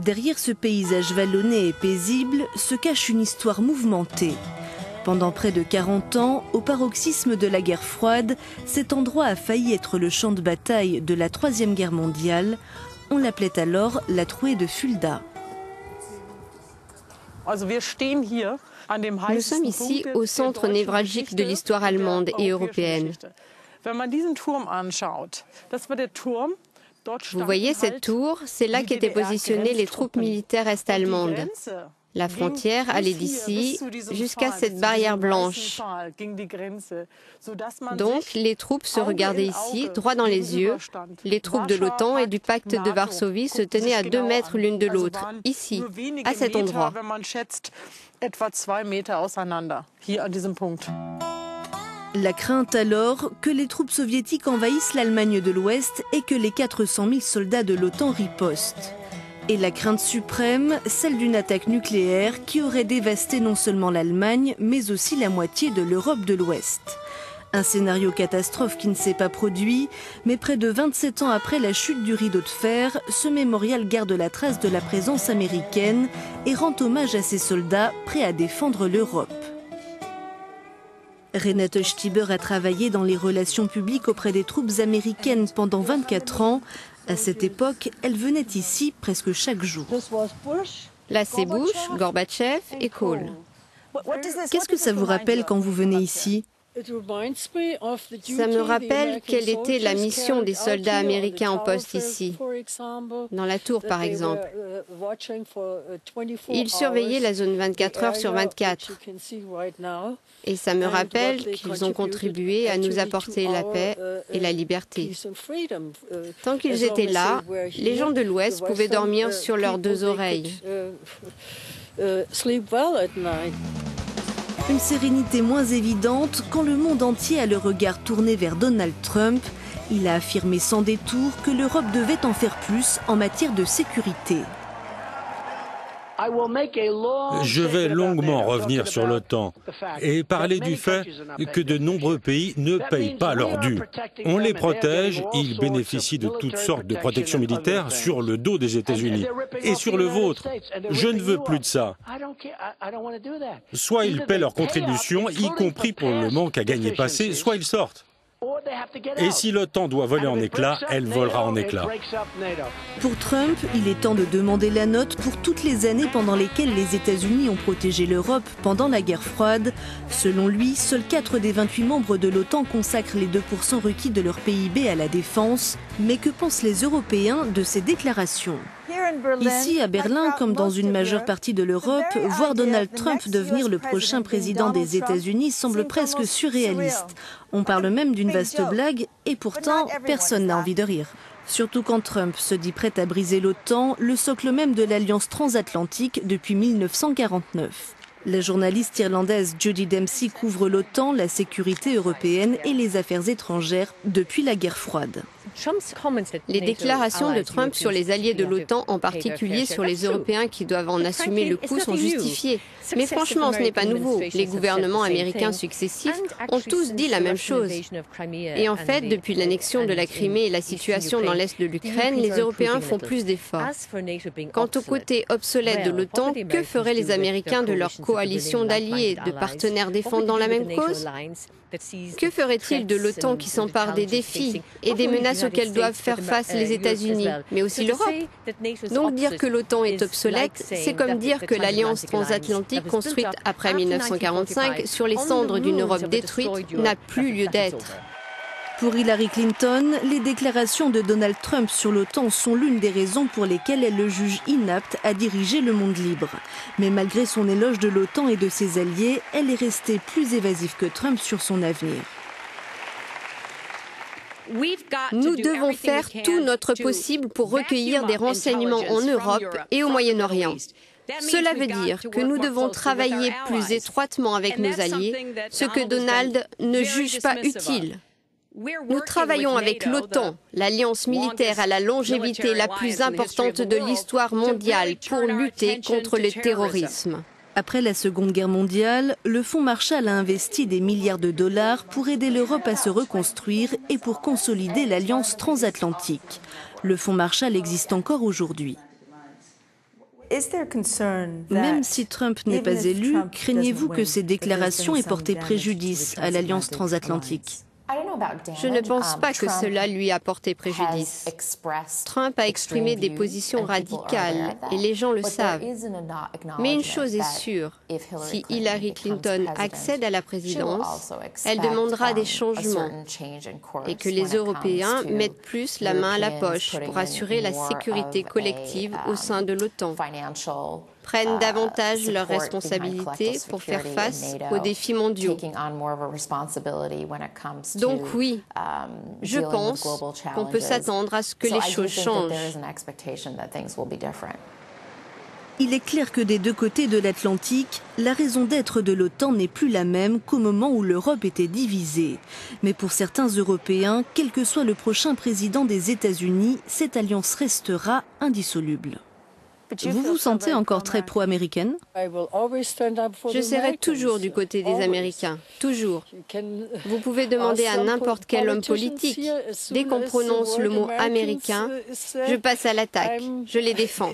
Derrière ce paysage vallonné et paisible se cache une histoire mouvementée. Pendant près de 40 ans, au paroxysme de la guerre froide, cet endroit a failli être le champ de bataille de la Troisième Guerre mondiale. On l'appelait alors la trouée de Fulda. Nous sommes ici au centre névralgique de l'histoire allemande et européenne. Vous voyez cette tour, c'est là qu'étaient positionnées les troupes militaires est-allemandes. La frontière allait d'ici jusqu'à cette barrière blanche. Donc, les troupes se regardaient ici, droit dans les yeux. Les troupes de l'OTAN et du pacte de Varsovie se tenaient à 2 mètres l'une de l'autre, ici, à cet endroit. La crainte alors que les troupes soviétiques envahissent l'Allemagne de l'Ouest et que les 400 000 soldats de l'OTAN ripostent. Et la crainte suprême, celle d'une attaque nucléaire qui aurait dévasté non seulement l'Allemagne, mais aussi la moitié de l'Europe de l'Ouest. Un scénario catastrophe qui ne s'est pas produit, mais près de 27 ans après la chute du rideau de fer, ce mémorial garde la trace de la présence américaine et rend hommage à ces soldats prêts à défendre l'Europe. Renate Stieber a travaillé dans les relations publiques auprès des troupes américaines pendant 24 ans. À cette époque, elle venait ici presque chaque jour. Là, c'est Bush, Gorbatchev et Kohl. Qu'est-ce que ça vous rappelle quand vous venez ici ? Ça me rappelle quelle était la mission des soldats américains en poste ici, dans la tour par exemple. Ils surveillaient la zone 24 heures sur 24. Et ça me rappelle qu'ils ont contribué à nous apporter la paix et la liberté. Tant qu'ils étaient là, les gens de l'Ouest pouvaient dormir sur leurs 2 oreilles. Une sérénité moins évidente quand le monde entier a le regard tourné vers Donald Trump. Il a affirmé sans détour que l'Europe devait en faire plus en matière de sécurité. Je vais longuement revenir sur l'OTAN et parler du fait que de nombreux pays ne payent pas leur dû. On les protège, ils bénéficient de toutes sortes de protections militaires sur le dos des États-Unis et sur le vôtre. Je ne veux plus de ça. Soit ils paient leurs contributions, y compris pour le manque à gagner passé, soit ils sortent. Et si l'OTAN doit voler en éclats, elle volera en éclats. Pour Trump, il est temps de demander la note pour toutes les années pendant lesquelles les États-Unis ont protégé l'Europe pendant la guerre froide. Selon lui, seuls 4 des 28 membres de l'OTAN consacrent les 2% requis de leur PIB à la défense. Mais que pensent les Européens de ces déclarations ? Ici, à Berlin, comme dans une majeure partie de l'Europe, voir Donald Trump devenir le prochain président des États-Unis semble presque surréaliste. On parle même d'une vaste blague et pourtant, personne n'a envie de rire. Surtout quand Trump se dit prêt à briser l'OTAN, le socle même de l'Alliance transatlantique depuis 1949. La journaliste irlandaise Jodie Dempsey couvre l'OTAN, la sécurité européenne et les affaires étrangères depuis la guerre froide. Les déclarations de Trump sur les alliés de l'OTAN, en particulier sur les Européens qui doivent en assumer le coût, sont justifiées. Mais franchement, ce n'est pas nouveau. Les gouvernements américains successifs ont tous dit la même chose. Et en fait, depuis l'annexion de la Crimée et la situation dans l'est de l'Ukraine, les Européens font plus d'efforts. Quant au côté obsolète de l'OTAN, que feraient les Américains de leur coalition d'alliés, de partenaires défendant la même cause ? Que ferait-il de l'OTAN qui s'empare des défis et des menaces auxquelles doivent faire face les États-Unis, mais aussi l'Europe? Donc dire que l'OTAN est obsolète, c'est comme dire que l'Alliance transatlantique construite après 1945 sur les cendres d'une Europe détruite n'a plus lieu d'être. Pour Hillary Clinton, les déclarations de Donald Trump sur l'OTAN sont l'une des raisons pour lesquelles elle le juge inapte à diriger le monde libre. Mais malgré son éloge de l'OTAN et de ses alliés, elle est restée plus évasive que Trump sur son avenir. Nous devons faire tout notre possible pour recueillir des renseignements en Europe et au Moyen-Orient. Cela veut dire que nous devons travailler plus étroitement avec nos alliés, ce que Donald ne juge pas utile. Nous travaillons avec l'OTAN, l'alliance militaire à la longévité la plus importante de l'histoire mondiale, pour lutter contre le terrorisme. Après la Seconde Guerre mondiale, le Fonds Marshall a investi des milliards de dollars pour aider l'Europe à se reconstruire et pour consolider l'alliance transatlantique. Le Fonds Marshall existe encore aujourd'hui. Même si Trump n'est pas élu, craignez-vous que ces déclarations aient porté préjudice à l'Alliance transatlantique ? Je ne pense pas que cela lui a porté préjudice. Trump a exprimé des positions radicales et les gens le savent. Mais une chose est sûre, si Hillary Clinton accède à la présidence, elle demandera des changements et que les Européens mettent plus la main à la poche pour assurer la sécurité collective au sein de l'OTAN, prennent davantage leurs responsabilités pour faire face aux défis mondiaux. Donc oui, je pense qu'on peut s'attendre à ce que les choses changent. Il est clair que des deux côtés de l'Atlantique, la raison d'être de l'OTAN n'est plus la même qu'au moment où l'Europe était divisée. Mais pour certains Européens, quel que soit le prochain président des États-Unis, cette alliance restera indissoluble. Vous vous sentez encore très pro-américaine ? Je serai toujours du côté des Américains, toujours. Vous pouvez demander à n'importe quel homme politique. Dès qu'on prononce le mot américain, je passe à l'attaque, je les défends.